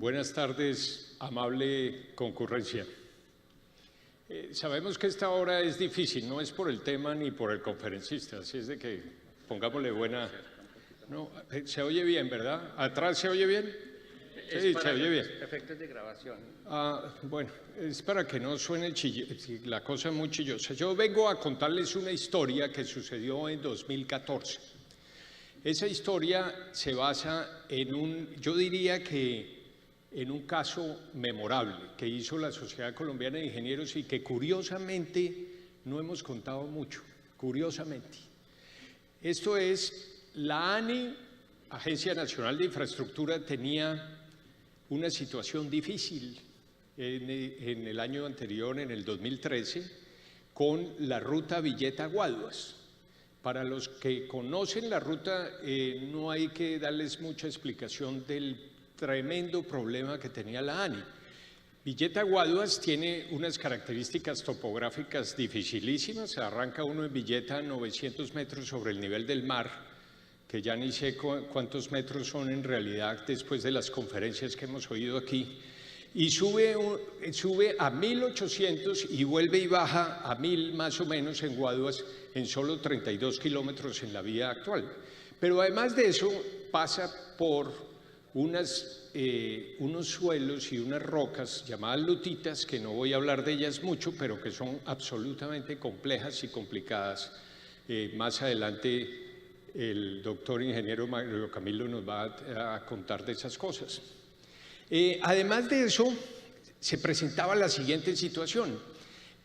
Buenas tardes, amable concurrencia. Sabemos que esta hora es difícil, no es por el tema ni por el conferencista, así es de que pongámosle buena... No, se oye bien, ¿verdad? ¿Atrás se oye bien? Sí, se oye bien. Efectos de grabación. Bueno, es para que no suene la cosa muy chillosa. Yo vengo a contarles una historia que sucedió en 2014. Esa historia se basa en yo diría que en un caso memorable que hizo la Sociedad Colombiana de Ingenieros y que curiosamente no hemos contado mucho, curiosamente. Esto es, la ANI, Agencia Nacional de Infraestructura, tenía una situación difícil en el año anterior, en el 2013, con la ruta Villeta-Guaduas. Para los que conocen la ruta, no hay que darles mucha explicación del tremendo problema que tenía la ANI. Villeta-Guaduas tiene unas características topográficas dificilísimas. Arranca uno en Villeta a 900 metros sobre el nivel del mar, que ya ni sé cuántos metros son en realidad después de las conferencias que hemos oído aquí, y sube a 1800 y vuelve y baja a 1000 más o menos en Guaduas en solo 32 kilómetros en la vía actual. Pero además de eso pasa por unos suelos y unas rocas llamadas lutitas, que no voy a hablar de ellas mucho, pero que son absolutamente complejas y complicadas. Más adelante el doctor ingeniero Mario Camilo nos va a contar de esas cosas. Además de eso, se presentaba la siguiente situación.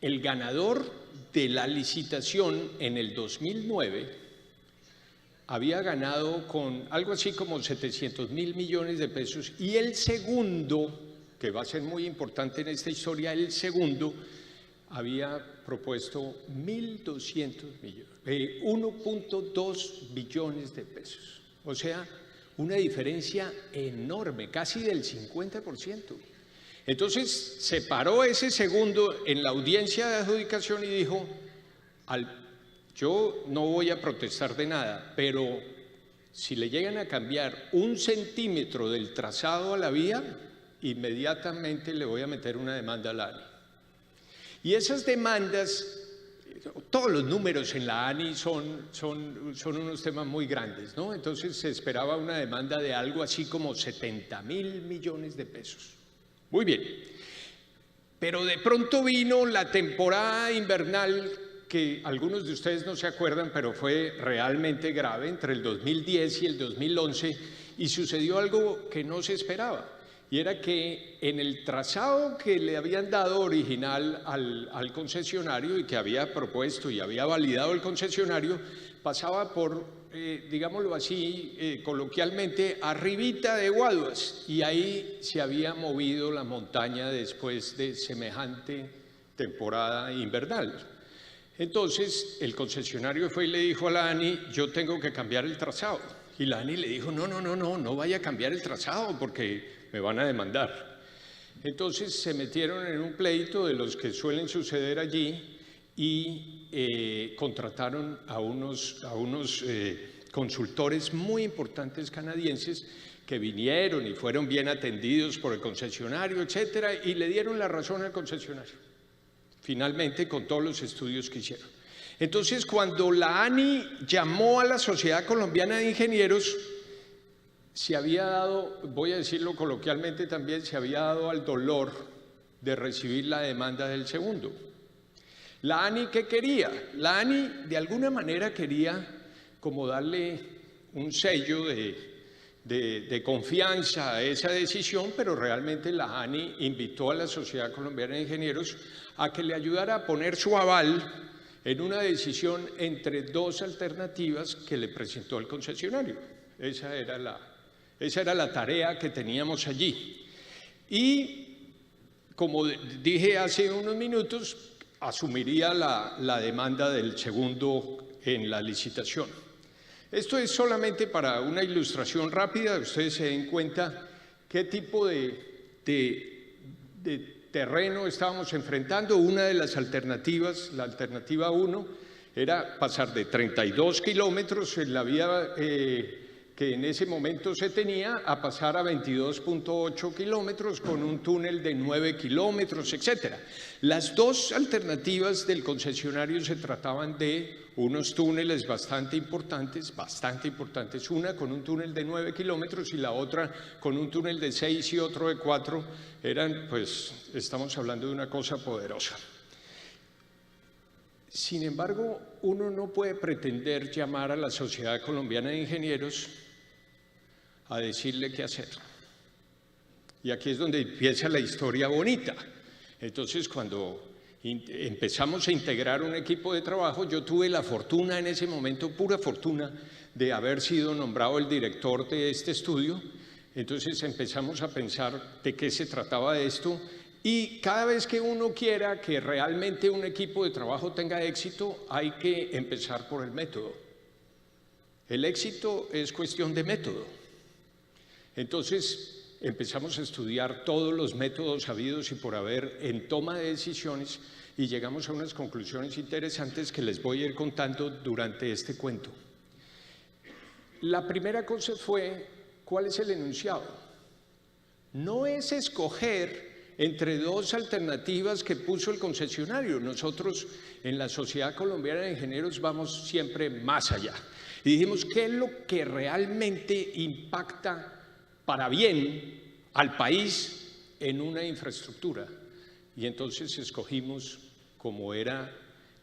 El ganador de la licitación en el 2009 había ganado con algo así como 700.000 millones de pesos, y el segundo, que va a ser muy importante en esta historia, el segundo había propuesto 1.200 millones, 1.2 billones de pesos. O sea, una diferencia enorme, casi del 50%. Entonces se paró ese segundo en la audiencia de adjudicación y dijo: yo no voy a protestar de nada, pero si le llegan a cambiar 1 centímetro del trazado a la vía, inmediatamente le voy a meter una demanda a la ANI. Y esas demandas, todos los números en la ANI son unos temas muy grandes, ¿no? Entonces se esperaba una demanda de algo así como 70.000 millones de pesos. Muy bien. Pero de pronto vino la temporada invernal, que algunos de ustedes no se acuerdan, pero fue realmente grave, entre el 2010 y el 2011, y sucedió algo que no se esperaba. Y era que en el trazado que le habían dado original al concesionario y que había propuesto y había validado el concesionario, pasaba por, digámoslo así, coloquialmente, arribita de Guaduas, y ahí se había movido la montaña después de semejante temporada invernal. Entonces el concesionario fue y le dijo a la ANI: yo tengo que cambiar el trazado. Y la ANI le dijo: no vaya a cambiar el trazado porque me van a demandar. Entonces se metieron en un pleito de los que suelen suceder allí y contrataron a unos consultores muy importantes canadienses que vinieron y fueron bien atendidos por el concesionario, etcétera, y le dieron la razón al concesionario, finalmente, con todos los estudios que hicieron. Entonces, cuando la ANI llamó a la Sociedad Colombiana de Ingenieros, se había dado, voy a decirlo coloquialmente también, se había dado al dolor de recibir la demanda del segundo. La ANI, ¿qué quería? La ANI de alguna manera quería como darle un sello de confianza a esa decisión, pero realmente la ANI invitó a la Sociedad Colombiana de Ingenieros a que le ayudara a poner su aval en una decisión entre dos alternativas que le presentó el concesionario. Esa era la tarea que teníamos allí. Y como dije hace unos minutos, asumiría la demanda del segundo en la licitación. Esto es solamente para una ilustración rápida, ustedes se den cuenta qué tipo de terreno estábamos enfrentando. Una de las alternativas, la alternativa 1, era pasar de 32 kilómetros en la vía que en ese momento se tenía a pasar a 22.8 kilómetros con un túnel de 9 kilómetros, etc. Las dos alternativas del concesionario se trataban de unos túneles bastante importantes, una con un túnel de 9 kilómetros y la otra con un túnel de 6 y otro de 4, pues estamos hablando de una cosa poderosa. Sin embargo, uno no puede pretender llamar a la Sociedad Colombiana de Ingenieros a decirle qué hacer. Y aquí es donde empieza la historia bonita. Entonces, cuando empezamos a integrar un equipo de trabajo, yo tuve la fortuna en ese momento, pura fortuna, de haber sido nombrado el director de este estudio. Entonces empezamos a pensar de qué se trataba esto, y cada vez que uno quiera que realmente un equipo de trabajo tenga éxito, hay que empezar por el método. El éxito es cuestión de método. Entonces empezamos a estudiar todos los métodos habidos y por haber en toma de decisiones y llegamos a unas conclusiones interesantes que les voy a ir contando durante este cuento. La primera cosa fue, ¿cuál es el enunciado? No es escoger entre dos alternativas que puso el concesionario. Nosotros en la Sociedad Colombiana de Ingenieros vamos siempre más allá. Y dijimos, ¿qué es lo que realmente impacta para bien al país en una infraestructura? Y entonces escogimos, como era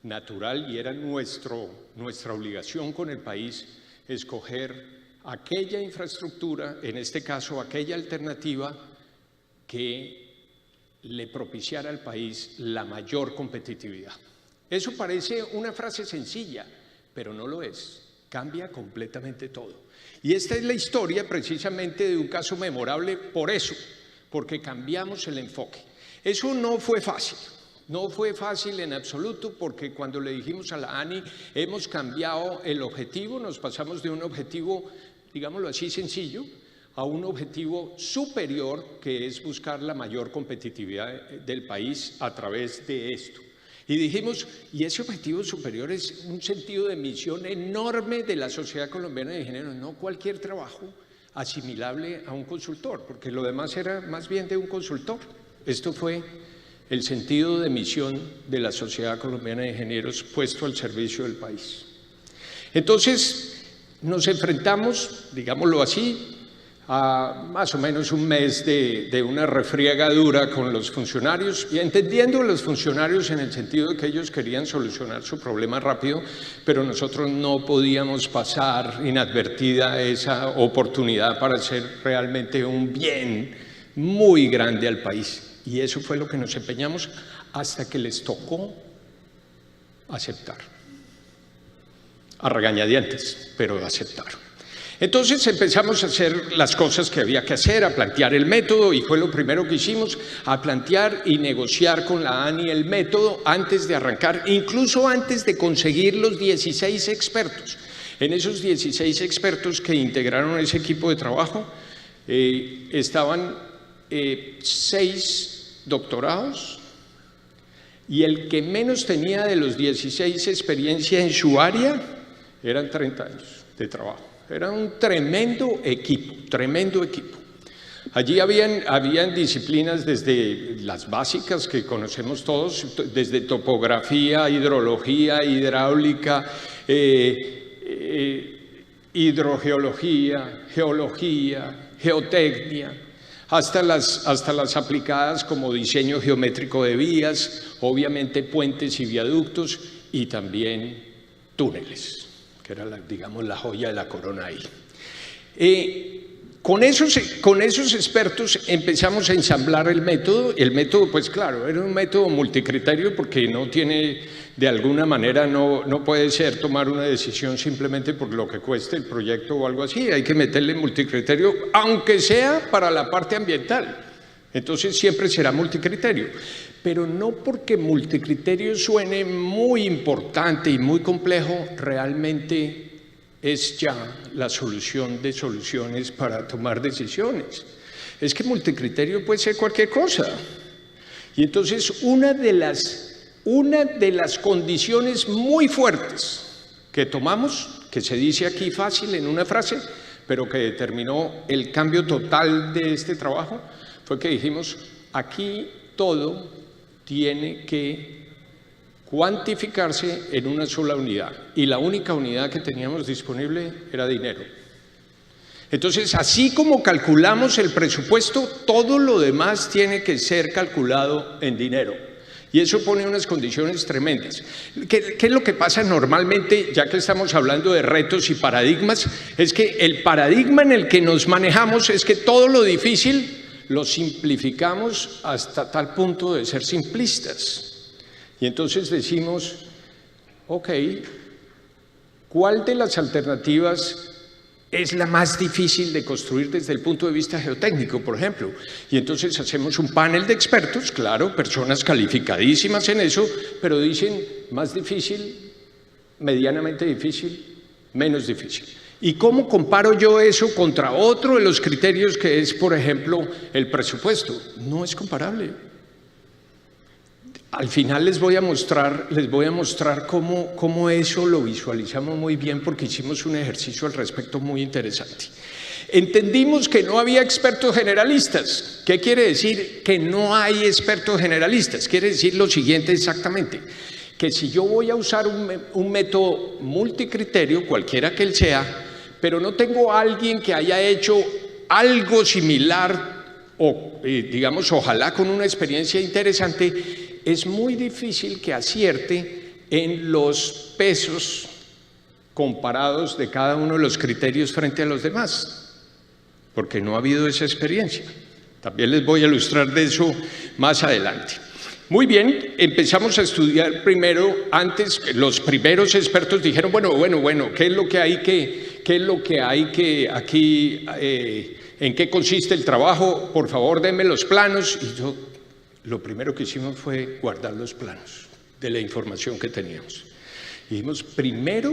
natural y era nuestra obligación con el país, escoger aquella infraestructura, en este caso aquella alternativa que le propiciara al país la mayor competitividad. Eso parece una frase sencilla, pero no lo es. Cambia completamente todo. Y esta es la historia precisamente de un caso memorable por eso, porque cambiamos el enfoque. Eso no fue fácil. No fue fácil en absoluto, porque cuando le dijimos a la ANI, hemos cambiado el objetivo, nos pasamos de un objetivo, digámoslo así, sencillo, a un objetivo superior, que es buscar la mayor competitividad del país a través de esto. Y dijimos, y ese objetivo superior es un sentido de misión enorme de la Sociedad Colombiana de Ingenieros, no cualquier trabajo asimilable a un consultor, porque lo demás era más bien de un consultor. Esto fue el sentido de misión de la Sociedad Colombiana de Ingenieros puesto al servicio del país. Entonces, nos enfrentamos, digámoslo así, a más o menos un mes de una refriega dura con los funcionarios, y entendiendo a los funcionarios en el sentido de que ellos querían solucionar su problema rápido, pero nosotros no podíamos pasar inadvertida esa oportunidad para hacer realmente un bien muy grande al país. Y eso fue lo que nos empeñamos hasta que les tocó aceptar. A regañadientes, pero aceptaron. Entonces empezamos a hacer las cosas que había que hacer, a plantear el método, y fue lo primero que hicimos, a plantear y negociar con la ANI el método antes de arrancar, incluso antes de conseguir los 16 expertos. En esos 16 expertos que integraron ese equipo de trabajo estaban 6 doctorados, y el que menos tenía de los 16 experiencia en su área eran 30 años de trabajo. Era un tremendo equipo, tremendo equipo. Allí habían disciplinas desde las básicas que conocemos todos, desde topografía, hidrología, hidráulica, hidrogeología, geología, geotecnia, hasta las aplicadas como diseño geométrico de vías, obviamente puentes y viaductos, y también túneles, que era, digamos, la joya de la corona ahí. Con esos expertos empezamos a ensamblar el método. El método, pues claro, era un método multicriterio, porque no tiene, de alguna manera, no puede ser tomar una decisión simplemente por lo que cueste el proyecto o algo así. Hay que meterle multicriterio, aunque sea para la parte ambiental. Entonces siempre será multicriterio. Pero no porque multicriterio suene muy importante y muy complejo, realmente es ya la solución de soluciones para tomar decisiones. Es que multicriterio puede ser cualquier cosa. Y entonces una de las condiciones muy fuertes que tomamos, que se dice aquí fácil en una frase, pero que determinó el cambio total de este trabajo, fue que dijimos, aquí todo tiene que cuantificarse en una sola unidad, y la única unidad que teníamos disponible era dinero. Entonces, así como calculamos el presupuesto, todo lo demás tiene que ser calculado en dinero. Y eso pone unas condiciones tremendas. ¿Qué es lo que pasa normalmente, ya que estamos hablando de retos y paradigmas? Es que el paradigma en el que nos manejamos es que todo lo difícil lo simplificamos hasta tal punto de ser simplistas. Y entonces decimos, ok, ¿cuál de las alternativas es la más difícil de construir desde el punto de vista geotécnico, por ejemplo? Y entonces hacemos un panel de expertos, claro, personas calificadísimas en eso, pero dicen más difícil, medianamente difícil, menos difícil. ¿Y cómo comparo yo eso contra otro de los criterios que es, por ejemplo, el presupuesto? No es comparable. Al final les voy a mostrar cómo eso lo visualizamos muy bien, porque hicimos un ejercicio al respecto muy interesante. Entendimos que no había expertos generalistas. ¿Qué quiere decir que no hay expertos generalistas? Quiere decir lo siguiente exactamente, que si yo voy a usar un método multicriterio, cualquiera que él sea, pero no tengo a alguien que haya hecho algo similar o digamos, ojalá con una experiencia interesante, es muy difícil que acierte en los pesos comparados de cada uno de los criterios frente a los demás, porque no ha habido esa experiencia. También les voy a ilustrar de eso más adelante. Muy bien, empezamos a estudiar primero. Antes, los primeros expertos dijeron, bueno, ¿qué es lo que hay que aquí, en qué consiste el trabajo? Por favor, denme los planos. Y yo, lo primero que hicimos fue guardar los planos de la información que teníamos. Y dijimos, primero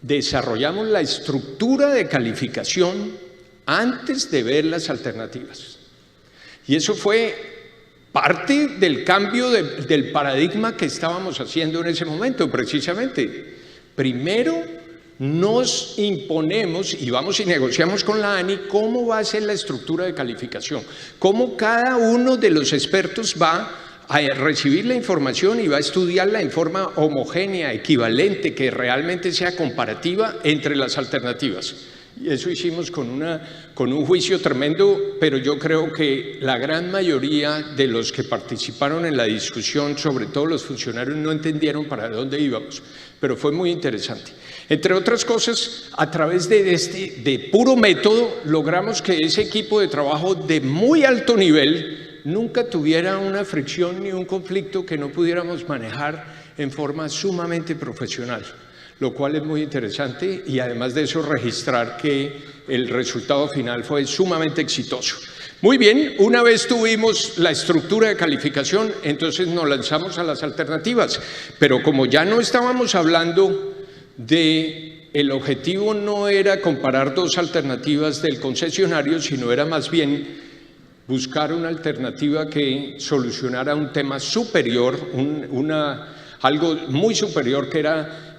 desarrollamos la estructura de calificación antes de ver las alternativas. Y eso fue parte del cambio del paradigma que estábamos haciendo en ese momento, precisamente. Primero nos imponemos y vamos y negociamos con la ANI cómo va a ser la estructura de calificación, cómo cada uno de los expertos va a recibir la información y va a estudiarla en forma homogénea, equivalente, que realmente sea comparativa entre las alternativas. Y eso hicimos con un juicio tremendo, pero yo creo que la gran mayoría de los que participaron en la discusión, sobre todo los funcionarios, no entendieron para dónde íbamos, pero fue muy interesante. Entre otras cosas, a través de puro método, logramos que ese equipo de trabajo de muy alto nivel nunca tuviera una fricción ni un conflicto que no pudiéramos manejar en forma sumamente profesional, lo cual es muy interesante, y además de eso registrar que el resultado final fue sumamente exitoso. Muy bien, una vez tuvimos la estructura de calificación, entonces nos lanzamos a las alternativas, pero como ya no estábamos hablando el objetivo no era comparar dos alternativas del concesionario, sino era más bien buscar una alternativa que solucionara un tema superior, algo muy superior, que era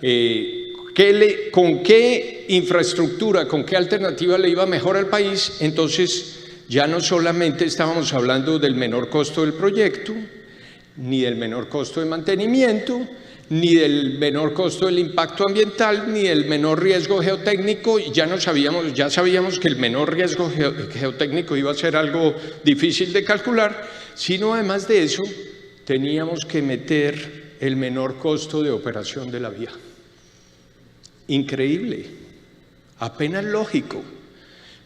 con qué infraestructura, con qué alternativa le iba mejor al país. Entonces ya no solamente estábamos hablando del menor costo del proyecto, ni del menor costo de mantenimiento, ni del menor costo del impacto ambiental, ni del menor riesgo geotécnico. Ya sabíamos que el menor riesgo geotécnico iba a ser algo difícil de calcular, sino además de eso teníamos que meter el menor costo de operación de la vía. Increíble, apenas lógico.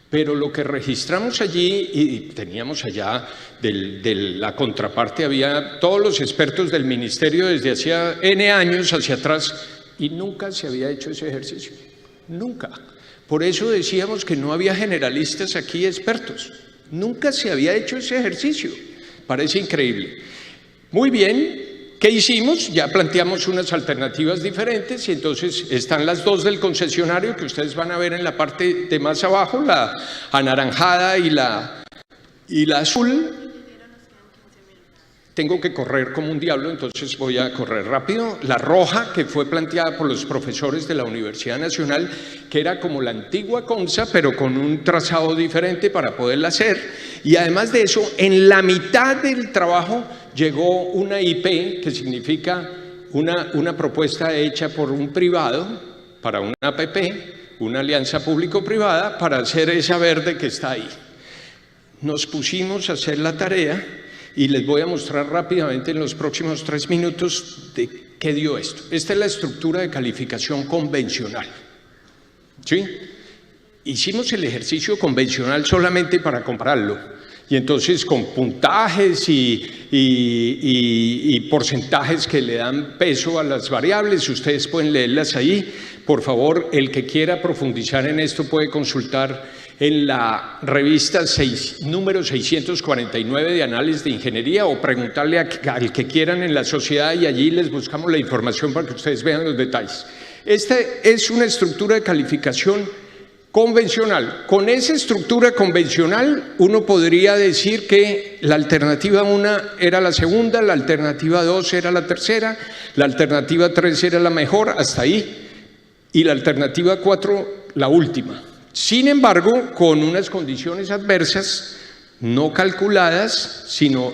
Pero lo que registramos allí, y teníamos allá de la contraparte, había todos los expertos del ministerio desde hacía N años hacia atrás, y nunca se había hecho ese ejercicio, nunca. Por eso decíamos que no había generalistas aquí expertos, nunca se había hecho ese ejercicio, parece increíble. Muy bien. ¿Qué hicimos? Ya planteamos unas alternativas diferentes, y entonces están las dos del concesionario que ustedes van a ver en la parte de más abajo, la anaranjada y la azul. tengo que correr como un diablo, entonces voy a correr rápido. La roja, que fue planteada por los profesores de la Universidad Nacional, que era como la antigua CONSA, pero con un trazado diferente para poderla hacer. Y además de eso, en la mitad del trabajo llegó una IP, que significa una propuesta hecha por un privado, para una APP, una alianza público-privada, para hacer esa verde que está ahí. Nos pusimos a hacer la tarea y les voy a mostrar rápidamente en los próximos 3 minutos de qué dio esto. Esta es la estructura de calificación convencional. ¿Sí? Hicimos el ejercicio convencional solamente para compararlo. Y entonces con puntajes y porcentajes que le dan peso a las variables, ustedes pueden leerlas ahí. Por favor, el que quiera profundizar en esto puede consultar en la revista número 649 de Análisis de Ingeniería o preguntarle al que quieran en la sociedad y allí les buscamos la información para que ustedes vean los detalles. Esta es una estructura de calificación convencional. Con esa estructura convencional uno podría decir que la alternativa 1 era la segunda, la alternativa 2 era la tercera, la alternativa 3 era la mejor, hasta ahí, y la alternativa 4 la última. Sin embargo, con unas condiciones adversas no calculadas, sino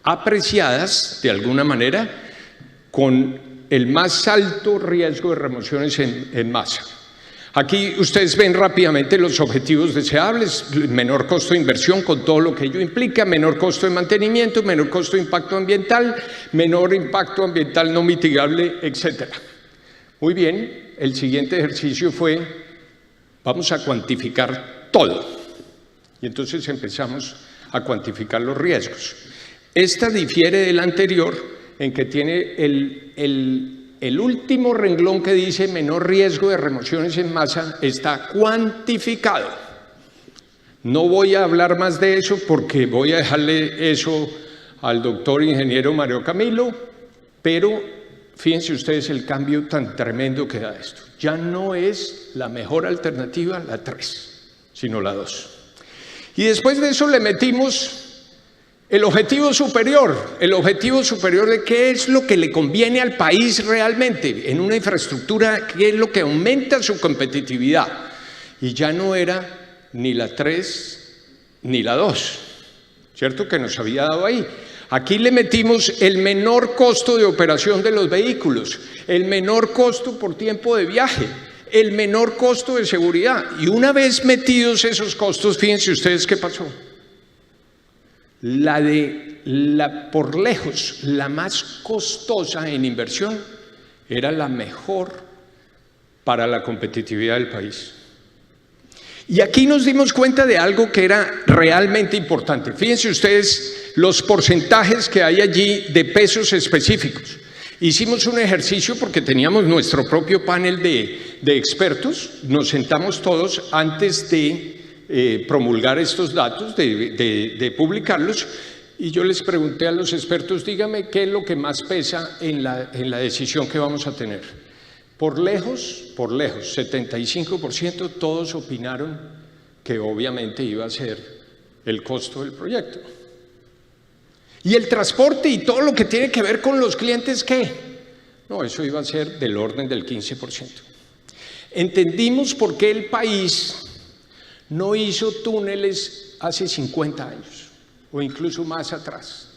apreciadas de alguna manera, con el más alto riesgo de remociones en masa. Aquí ustedes ven rápidamente los objetivos deseables: menor costo de inversión con todo lo que ello implica, menor costo de mantenimiento, menor costo de impacto ambiental, menor impacto ambiental no mitigable, etc. Muy bien, el siguiente ejercicio fue: vamos a cuantificar todo. Y entonces empezamos a cuantificar los riesgos. Esta difiere de la anterior en que tiene el último renglón que dice menor riesgo de remociones en masa está cuantificado. No voy a hablar más de eso porque voy a dejarle eso al doctor ingeniero Mario Camilo, pero fíjense ustedes el cambio tan tremendo que da esto. Ya no es la mejor alternativa la 3, sino la 2. Y después de eso le metimos el objetivo superior de qué es lo que le conviene al país realmente en una infraestructura, qué es lo que aumenta su competitividad. Y ya no era ni la 3 ni la 2, ¿cierto? Que nos había dado ahí. Aquí le metimos el menor costo de operación de los vehículos, el menor costo por tiempo de viaje, el menor costo de seguridad. Y una vez metidos esos costos, fíjense ustedes qué pasó. Por lejos, la más costosa en inversión era la mejor para la competitividad del país. Y aquí nos dimos cuenta de algo que era realmente importante. Fíjense ustedes los porcentajes que hay allí de pesos específicos. Hicimos un ejercicio porque teníamos nuestro propio panel de expertos. Nos sentamos todos antes de promulgar estos datos, de publicarlos, y yo les pregunté a los expertos: dígame qué es lo que más pesa en la decisión que vamos a tener. Por lejos, 75% todos opinaron que obviamente iba a ser el costo del proyecto. ¿Y el transporte y todo lo que tiene que ver con los clientes qué? No, eso iba a ser del orden del 15%. Entendimos por qué el país no hizo túneles hace 50 años o incluso más atrás.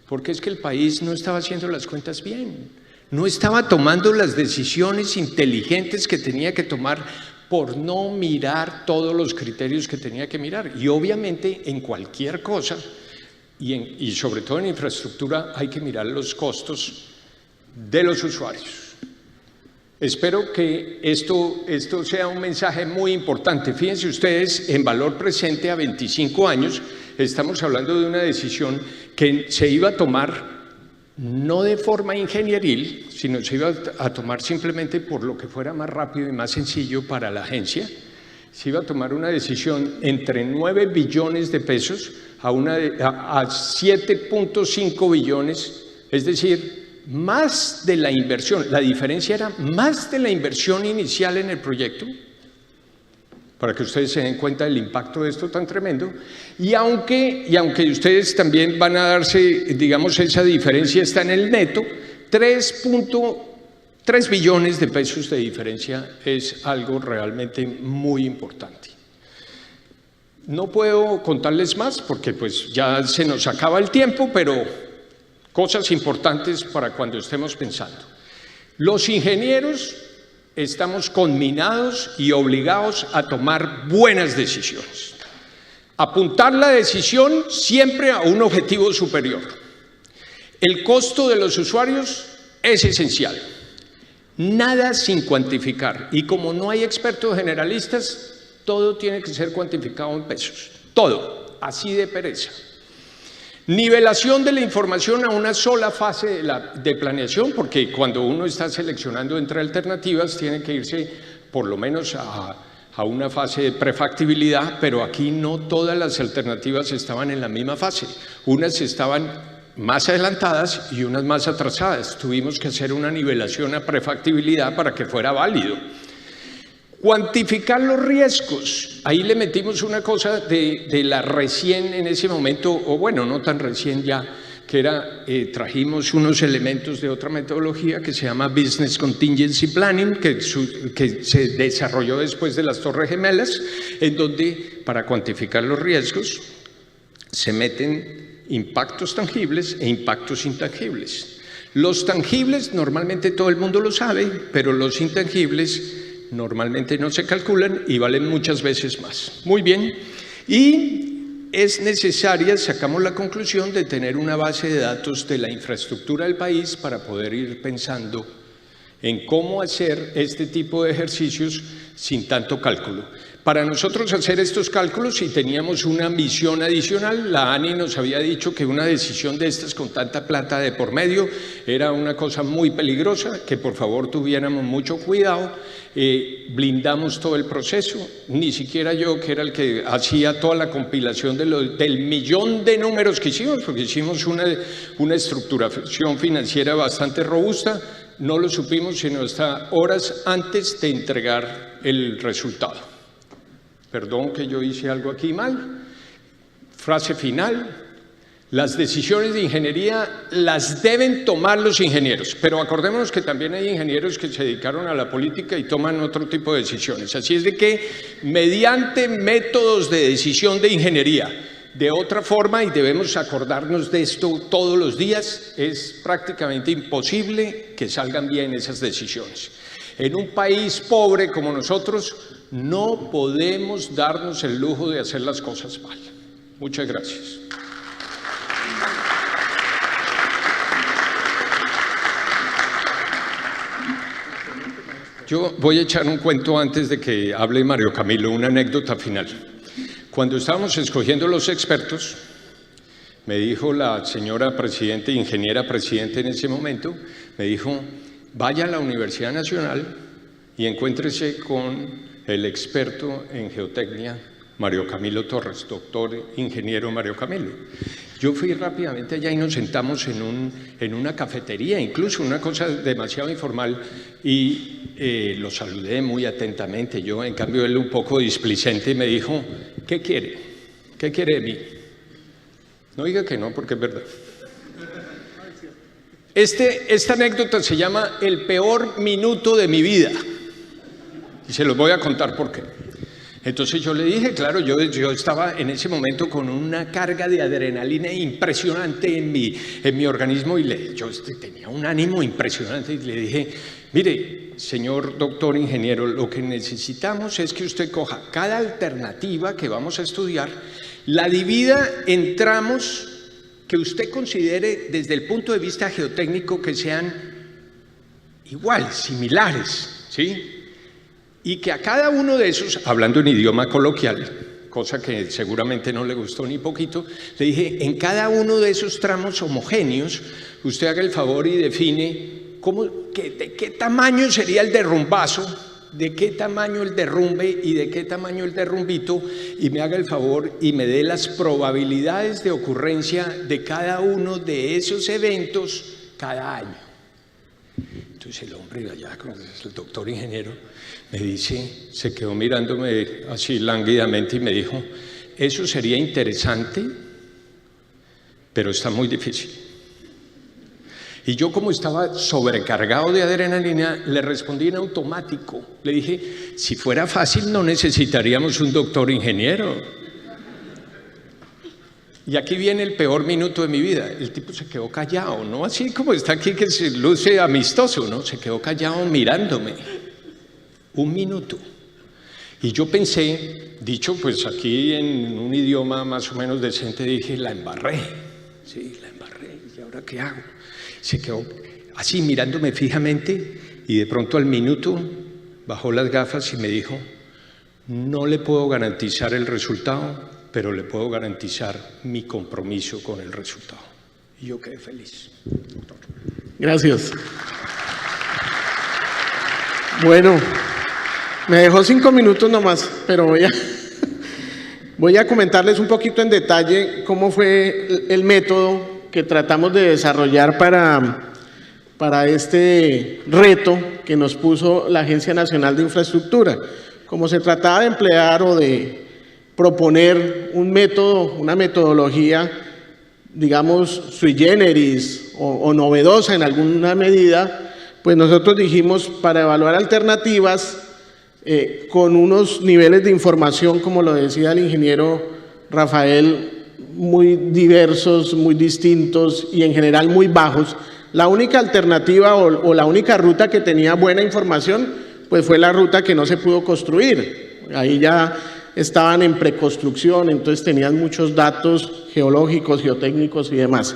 Porque es que el país no estaba haciendo las cuentas bien, no estaba tomando las decisiones inteligentes que tenía que tomar por no mirar todos los criterios que tenía que mirar. Y obviamente en cualquier cosa, y sobre todo en infraestructura, hay que mirar los costos de los usuarios. Espero que esto sea un mensaje muy importante. Fíjense ustedes, en valor presente a 25 años, estamos hablando de una decisión que se iba a tomar no de forma ingenieril, sino se iba a tomar simplemente por lo que fuera más rápido y más sencillo para la agencia. Se iba a tomar una decisión entre 9 billones de pesos a 7.5 billones, es decir, más de la inversión. La diferencia era más de la inversión inicial en el proyecto para que ustedes se den cuenta del impacto de esto tan tremendo. Y aunque ustedes también van a darse, digamos, esa diferencia está en el neto, 3.3 billones de pesos de diferencia es algo realmente muy importante. No puedo contarles más porque pues ya se nos acaba el tiempo, pero cosas importantes para cuando estemos pensando. Los ingenieros estamos conminados y obligados a tomar buenas decisiones. Apuntar la decisión siempre a un objetivo superior. El costo de los usuarios es esencial. Nada sin cuantificar. Y como no hay expertos generalistas, todo tiene que ser cuantificado en pesos. Todo. Así de pereza. Nivelación de la información a una sola fase de planeación, porque cuando uno está seleccionando entre alternativas tiene que irse por lo menos a una fase de prefactibilidad, pero aquí no todas las alternativas estaban en la misma fase. Unas estaban más adelantadas y unas más atrasadas. Tuvimos que hacer una nivelación a prefactibilidad para que fuera válido. Cuantificar los riesgos. Ahí le metimos una cosa de la recién en ese momento, o bueno, no tan recién ya, que era, trajimos unos elementos de otra metodología que se llama Business Contingency Planning, que se desarrolló después de las Torres Gemelas, en donde para cuantificar los riesgos se meten impactos tangibles e impactos intangibles. Los tangibles normalmente todo el mundo lo sabe, pero los intangibles normalmente no se calculan y valen muchas veces más. Muy bien. Y es necesaria, sacamos la conclusión de tener una base de datos de la infraestructura del país para poder ir pensando en cómo hacer este tipo de ejercicios sin tanto cálculo. Para nosotros hacer estos cálculos, si teníamos una misión adicional, la ANI nos había dicho que una decisión de estas con tanta plata de por medio era una cosa muy peligrosa, que por favor tuviéramos mucho cuidado. Blindamos todo el proceso, ni siquiera yo, que era el que hacía toda la compilación del millón de números que hicimos, porque hicimos una estructuración financiera bastante robusta, no lo supimos sino hasta horas antes de entregar el resultado. Perdón que yo hice algo aquí mal. Frase final. Las decisiones de ingeniería las deben tomar los ingenieros, pero acordémonos que también hay ingenieros que se dedicaron a la política y toman otro tipo de decisiones. Así es de que mediante métodos de decisión de ingeniería, de otra forma, y debemos acordarnos de esto todos los días, es prácticamente imposible que salgan bien esas decisiones. En un país pobre como nosotros, no podemos darnos el lujo de hacer las cosas mal. Muchas gracias. Yo voy a echar un cuento antes de que hable Mario Camilo, una anécdota final. Cuando estábamos escogiendo los expertos, me dijo la señora presidenta, ingeniera presidente en ese momento, me dijo, vaya a la Universidad Nacional y encuéntrese con el experto en geotecnia, Mario Camilo Torres, doctor ingeniero Mario Camilo. Yo fui rápidamente allá y nos sentamos en una cafetería, incluso una cosa demasiado informal, y lo saludé muy atentamente. Yo, en cambio, él un poco displicente me dijo, ¿qué quiere? ¿Qué quiere de mí? No diga que no, porque es verdad. Esta anécdota se llama el peor minuto de mi vida. Y se los voy a contar por qué. Entonces yo le dije, claro, yo estaba en ese momento con una carga de adrenalina impresionante en mi organismo y yo tenía un ánimo impresionante y le dije, mire, señor doctor ingeniero, lo que necesitamos es que usted coja cada alternativa que vamos a estudiar, la divida en tramos que usted considere desde el punto de vista geotécnico que sean iguales, similares, ¿sí? Y que a cada uno de esos, hablando en idioma coloquial, cosa que seguramente no le gustó ni poquito, le dije, en cada uno de esos tramos homogéneos, usted haga el favor y define de qué tamaño sería el derrumbazo, de qué tamaño el derrumbe y de qué tamaño el derrumbito, y me haga el favor y me dé las probabilidades de ocurrencia de cada uno de esos eventos cada año. Entonces el hombre allá, el doctor ingeniero, me dice, se quedó mirándome así lánguidamente y me dijo, eso sería interesante, pero está muy difícil. Y yo, como estaba sobrecargado de adrenalina, le respondí en automático. Le dije, si fuera fácil no necesitaríamos un doctor ingeniero. Y aquí viene el peor minuto de mi vida. El tipo se quedó callado, no así como está aquí que se luce amistoso, ¿no? Se quedó callado mirándome. Un minuto. Y yo pensé, dicho pues aquí en un idioma más o menos decente, dije, la embarré. Sí, la embarré. ¿Y ahora qué hago? Se quedó así mirándome fijamente y de pronto al minuto bajó las gafas y me dijo, no le puedo garantizar el resultado, pero le puedo garantizar mi compromiso con el resultado. Y yo quedé feliz. Gracias. Bueno, me dejó 5 minutos nomás, pero voy a comentarles un poquito en detalle cómo fue el método que tratamos de desarrollar para este reto que nos puso la Agencia Nacional de Infraestructura. Como se trataba de emplear o de proponer un método, una metodología, digamos, sui generis o novedosa en alguna medida, pues nosotros dijimos, para evaluar alternativas con unos niveles de información, como lo decía el ingeniero Rafael, muy diversos, muy distintos y en general muy bajos. La única alternativa o la única ruta que tenía buena información, pues fue la ruta que no se pudo construir. Ahí ya estaban en preconstrucción, entonces tenían muchos datos geológicos, geotécnicos y demás.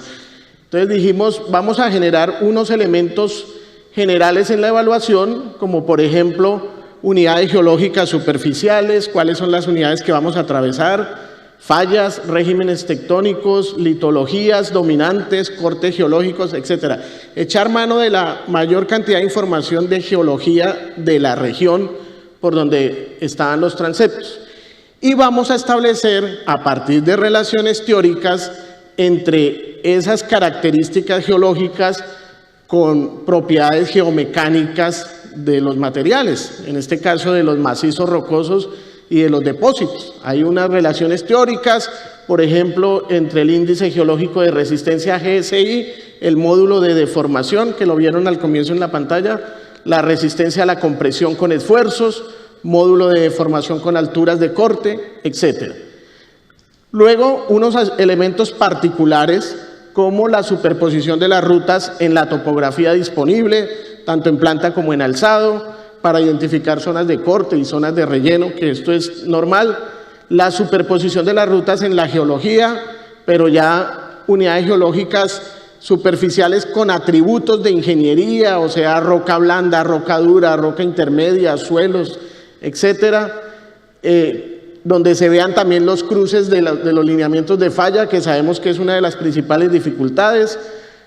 Entonces dijimos, vamos a generar unos elementos generales en la evaluación, como por ejemplo, unidades geológicas superficiales, cuáles son las unidades que vamos a atravesar, fallas, regímenes tectónicos, litologías dominantes, cortes geológicos, etc. Echar mano de la mayor cantidad de información de geología de la región por donde estaban los transeptos. Y vamos a establecer, a partir de relaciones teóricas, entre esas características geológicas con propiedades geomecánicas de los materiales, en este caso de los macizos rocosos y de los depósitos. Hay unas relaciones teóricas, por ejemplo, entre el índice geológico de resistencia GSI, el módulo de deformación, que lo vieron al comienzo en la pantalla, la resistencia a la compresión con esfuerzos, módulo de deformación con alturas de corte, etc. Luego, unos elementos particulares, como la superposición de las rutas en la topografía disponible, tanto en planta como en alzado, para identificar zonas de corte y zonas de relleno, que esto es normal, la superposición de las rutas en la geología, pero ya unidades geológicas superficiales con atributos de ingeniería, o sea, roca blanda, roca dura, roca intermedia, suelos, etcétera, donde se vean también los cruces de los lineamientos de falla, que sabemos que es una de las principales dificultades.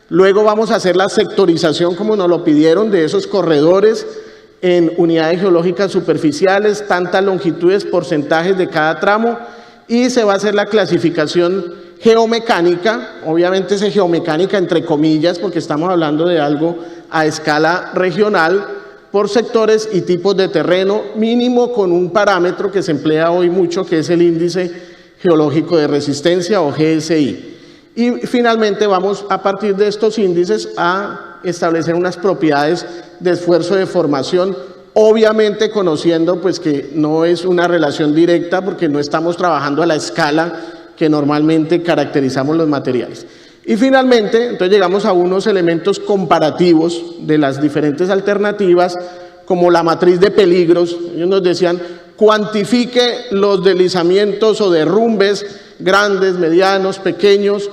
Luego vamos a hacer la sectorización, como nos lo pidieron, de esos corredores en unidades geológicas superficiales, tantas longitudes, porcentajes de cada tramo, y se va a hacer la clasificación geomecánica, obviamente es geomecánica entre comillas, porque estamos hablando de algo a escala regional, por sectores y tipos de terreno, mínimo con un parámetro que se emplea hoy mucho, que es el índice geológico de resistencia o GSI. Y finalmente vamos a partir de estos índices a establecer unas propiedades de esfuerzo de formación, obviamente conociendo pues que no es una relación directa porque no estamos trabajando a la escala que normalmente caracterizamos los materiales. Y finalmente, entonces llegamos a unos elementos comparativos de las diferentes alternativas, como la matriz de peligros. Ellos nos decían, cuantifique los deslizamientos o derrumbes grandes, medianos, pequeños,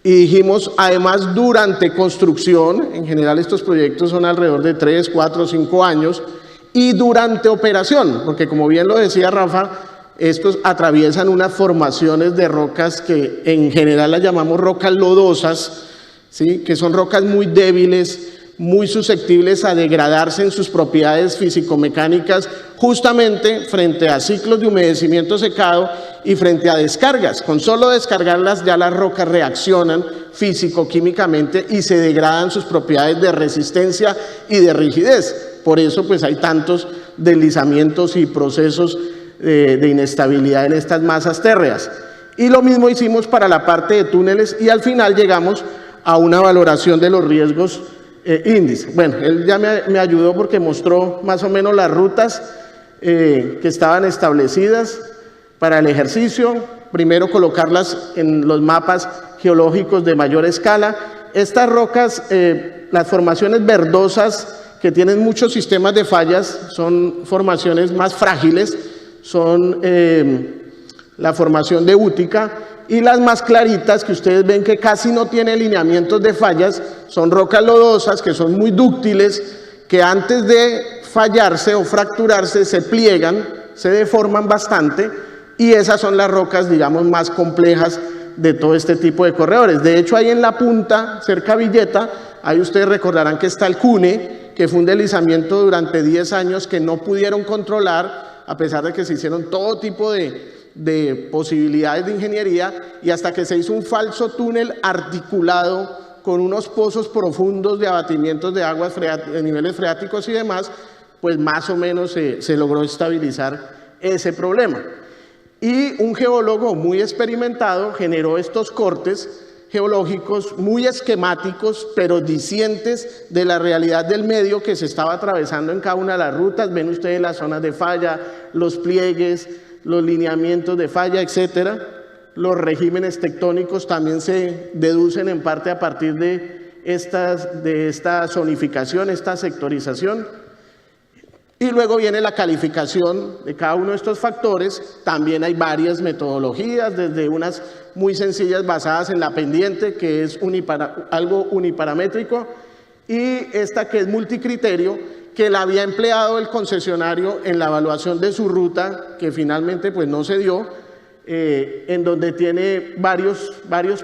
y dijimos, además, durante construcción, en general estos proyectos son alrededor de 3, 4, 5 años, y durante operación, porque como bien lo decía Rafa, estos atraviesan unas formaciones de rocas que en general las llamamos rocas lodosas, ¿sí? Que son rocas muy débiles, muy susceptibles a degradarse en sus propiedades físico-mecánicas justamente frente a ciclos de humedecimiento secado y frente a descargas. Con solo descargarlas ya las rocas reaccionan físico-químicamente y se degradan sus propiedades de resistencia y de rigidez. Por eso pues hay tantos deslizamientos y procesos de inestabilidad en estas masas térreas. Y lo mismo hicimos para la parte de túneles y al final llegamos a una valoración de los riesgos índice. Bueno, él ya me ayudó porque mostró más o menos las rutas que estaban establecidas para el ejercicio. Primero colocarlas en los mapas geológicos de mayor escala. Estas rocas, las formaciones verdosas que tienen muchos sistemas de fallas, son formaciones más frágiles, son la formación de Útica, y las más claritas, que ustedes ven que casi no tienen lineamientos de fallas, son rocas lodosas que son muy dúctiles, que antes de fallarse o fracturarse se pliegan, se deforman bastante, y esas son las rocas, digamos, más complejas de todo este tipo de corredores. De hecho, ahí en la punta, cerca a Villeta, ahí ustedes recordarán que está el Cune, que fue un deslizamiento durante 10 años que no pudieron controlar, a pesar de que se hicieron todo tipo de posibilidades de ingeniería, y hasta que se hizo un falso túnel articulado con unos pozos profundos de abatimientos de aguas de niveles freáticos y demás, pues más o menos se logró estabilizar ese problema. Y un geólogo muy experimentado generó estos cortes geológicos muy esquemáticos, pero discientes de la realidad del medio que se estaba atravesando en cada una de las rutas. Ven ustedes las zonas de falla, los pliegues, los lineamientos de falla, etcétera. Los regímenes tectónicos también se deducen en parte a partir de esta zonificación, esta sectorización. Y luego viene la calificación de cada uno de estos factores. También hay varias metodologías, desde unas muy sencillas basadas en la pendiente, que es algo uniparamétrico, y esta que es multicriterio, que la había empleado el concesionario en la evaluación de su ruta, que finalmente pues no se dio, en donde tiene varios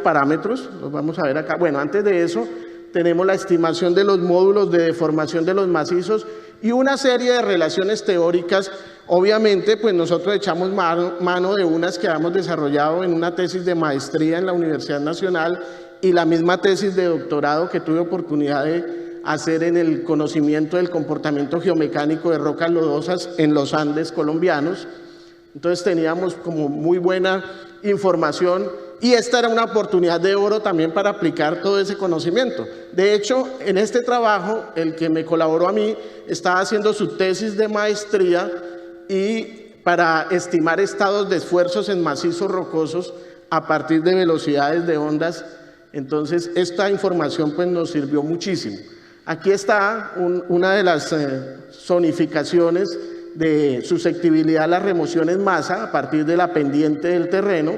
parámetros. Los vamos a ver acá. Bueno, antes de eso tenemos la estimación de los módulos de deformación de los macizos y una serie de relaciones teóricas. Obviamente pues nosotros echamos mano de unas que habíamos desarrollado en una tesis de maestría en la Universidad Nacional y la misma tesis de doctorado que tuve oportunidad de hacer en el conocimiento del comportamiento geomecánico de rocas lodosas en los Andes colombianos. Entonces teníamos como muy buena información y esta era una oportunidad de oro también para aplicar todo ese conocimiento. De hecho, en este trabajo, el que me colaboró a mí estaba haciendo su tesis de maestría y para estimar estados de esfuerzos en macizos rocosos a partir de velocidades de ondas. Entonces, esta información pues nos sirvió muchísimo. Aquí está una de las zonificaciones de susceptibilidad a las remociones masa a partir de la pendiente del terreno,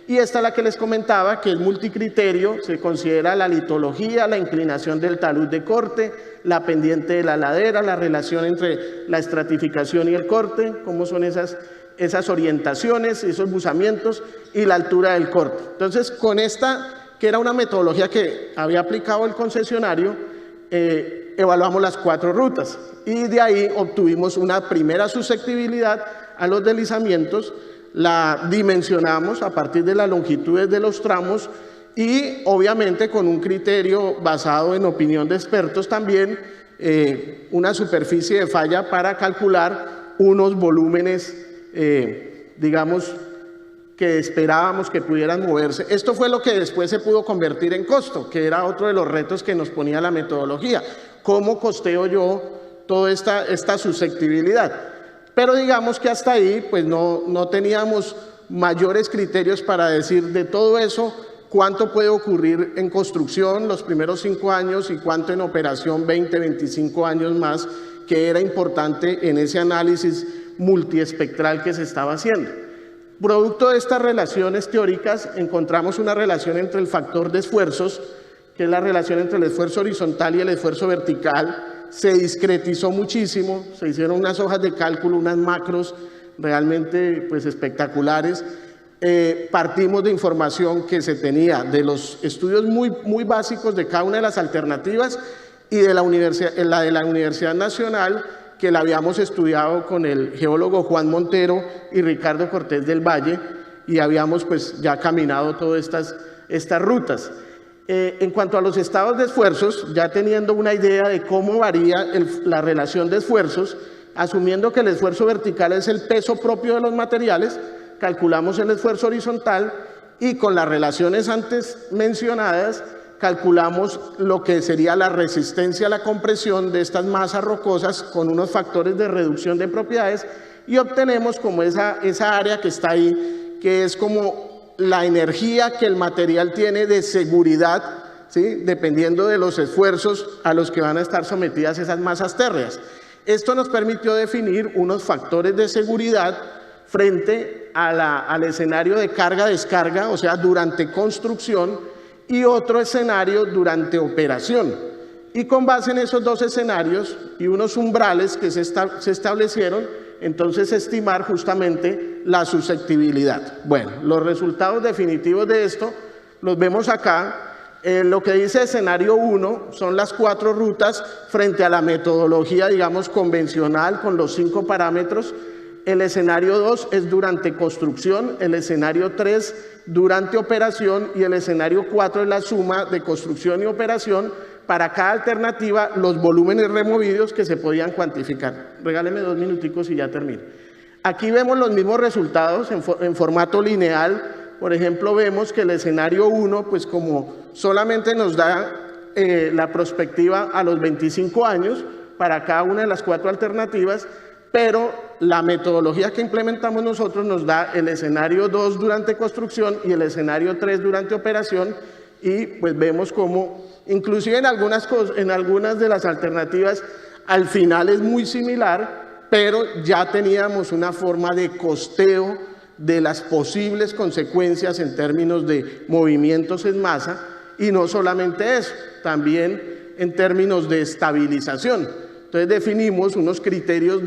y esta es la que les comentaba, que el multicriterio se considera la litología, la inclinación del talud de corte, la pendiente de la ladera, la relación entre la estratificación y el corte, cómo son esas orientaciones, esos buzamientos y la altura del corte. Entonces, con esta, que era una metodología que había aplicado el concesionario, evaluamos las 4 rutas y de ahí obtuvimos una primera susceptibilidad a los deslizamientos, la dimensionamos a partir de las longitudes de los tramos y obviamente con un criterio basado en opinión de expertos también, una superficie de falla para calcular unos volúmenes, digamos, que esperábamos que pudieran moverse. Esto fue lo que después se pudo convertir en costo, que era otro de los retos que nos ponía la metodología. ¿Cómo costeo yo toda esta susceptibilidad? Pero digamos que hasta ahí pues no teníamos mayores criterios para decir de todo eso cuánto puede ocurrir en construcción los primeros 5 años y cuánto en operación 20, 25 años más, que era importante en ese análisis multiespectral que se estaba haciendo. Producto de estas relaciones teóricas encontramos una relación entre el factor de esfuerzos, que es la relación entre el esfuerzo horizontal y el esfuerzo vertical. Se discretizó muchísimo, se hicieron unas hojas de cálculo, unas macros realmente pues espectaculares. Partimos de información que se tenía de los estudios muy básicos de cada una de las alternativas y de la Universidad Nacional, que la habíamos estudiado con el geólogo Juan Montero y Ricardo Cortés del Valle, y habíamos pues ya caminado todas estas rutas. En cuanto a los estados de esfuerzos, ya teniendo una idea de cómo varía la relación de esfuerzos, asumiendo que el esfuerzo vertical es el peso propio de los materiales, calculamos el esfuerzo horizontal y con las relaciones antes mencionadas, calculamos lo que sería la resistencia a la compresión de estas masas rocosas con unos factores de reducción de propiedades y obtenemos como esa área que está ahí, que es como la energía que el material tiene de seguridad, ¿sí?, dependiendo de los esfuerzos a los que van a estar sometidas esas masas térreas. Esto nos permitió definir unos factores de seguridad frente al escenario de carga-descarga, o sea, durante construcción, y otro escenario durante operación. Y con base en esos dos escenarios y unos umbrales que se establecieron, entonces estimar justamente la susceptibilidad. Bueno, los resultados definitivos de esto los vemos acá. Lo que dice escenario 1 son las 4 rutas frente a la metodología, digamos, convencional con los 5 parámetros. El escenario 2 es durante construcción, el escenario 3 durante operación y el escenario 4 es la suma de construcción y operación. Para cada alternativa, los volúmenes removidos que se podían cuantificar. Regáleme 2 minuticos y ya termino. Aquí vemos los mismos resultados en formato lineal. Por ejemplo, vemos que el escenario 1, pues como solamente nos da la perspectiva a los 25 años para cada una de las 4 alternativas, pero la metodología que implementamos nosotros nos da el escenario 2 durante construcción y el escenario 3 durante operación, y pues vemos como inclusive en algunas de las alternativas al final es muy similar, pero ya teníamos una forma de costeo de las posibles consecuencias en términos de movimientos en masa, y no solamente eso, también en términos de estabilización. Entonces definimos unos criterios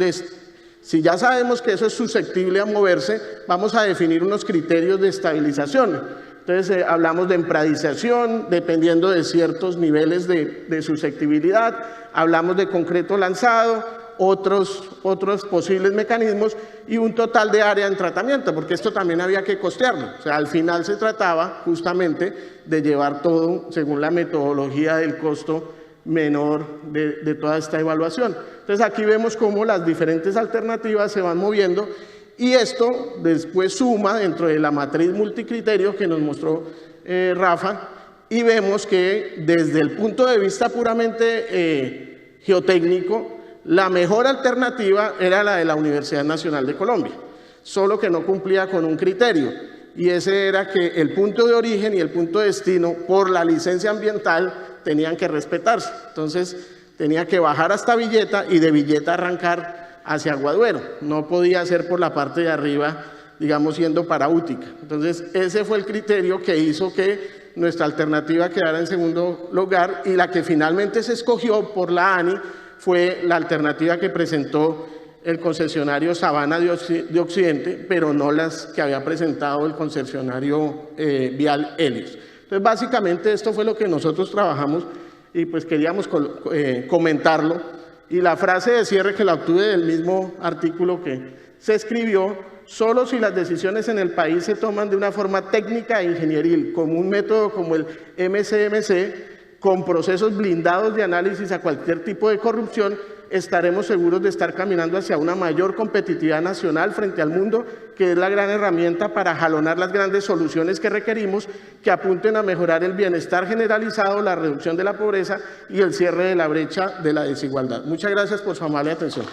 si ya sabemos que eso es susceptible a moverse, vamos a definir unos criterios de estabilización. Entonces hablamos de empradización, dependiendo de ciertos niveles de susceptibilidad, hablamos de concreto lanzado, otros posibles mecanismos y un total de área en tratamiento, porque esto también había que costearlo. O sea, al final se trataba justamente de llevar todo según la metodología del costo menor de toda esta evaluación. Entonces aquí vemos cómo las diferentes alternativas se van moviendo y esto después suma dentro de la matriz multicriterio que nos mostró Rafa, y vemos que desde el punto de vista puramente geotécnico, la mejor alternativa era la de la Universidad Nacional de Colombia, solo que no cumplía con un criterio, y ese era que el punto de origen y el punto de destino por la licencia ambiental tenían que respetarse. Entonces tenía que bajar hasta Villeta y de Villeta arrancar hacia Aguaduero, no podía ser por la parte de arriba, digamos, yendo para Útica. Entonces ese fue el criterio que hizo que nuestra alternativa quedara en segundo lugar, y la que finalmente se escogió por la ANI fue la alternativa que presentó el concesionario Sabana de Occidente, pero no las que había presentado el concesionario Vial Helios. Entonces básicamente esto fue lo que nosotros trabajamos y pues queríamos comentarlo. Y la frase de cierre, que la obtuve del mismo artículo que se escribió: solo si las decisiones en el país se toman de una forma técnica e ingenieril, como un método como el MCMC, con procesos blindados de análisis a cualquier tipo de corrupción, estaremos seguros de estar caminando hacia una mayor competitividad nacional frente al mundo, que es la gran herramienta para jalonar las grandes soluciones que requerimos, que apunten a mejorar el bienestar generalizado, la reducción de la pobreza y el cierre de la brecha de la desigualdad. Muchas gracias por su amable atención.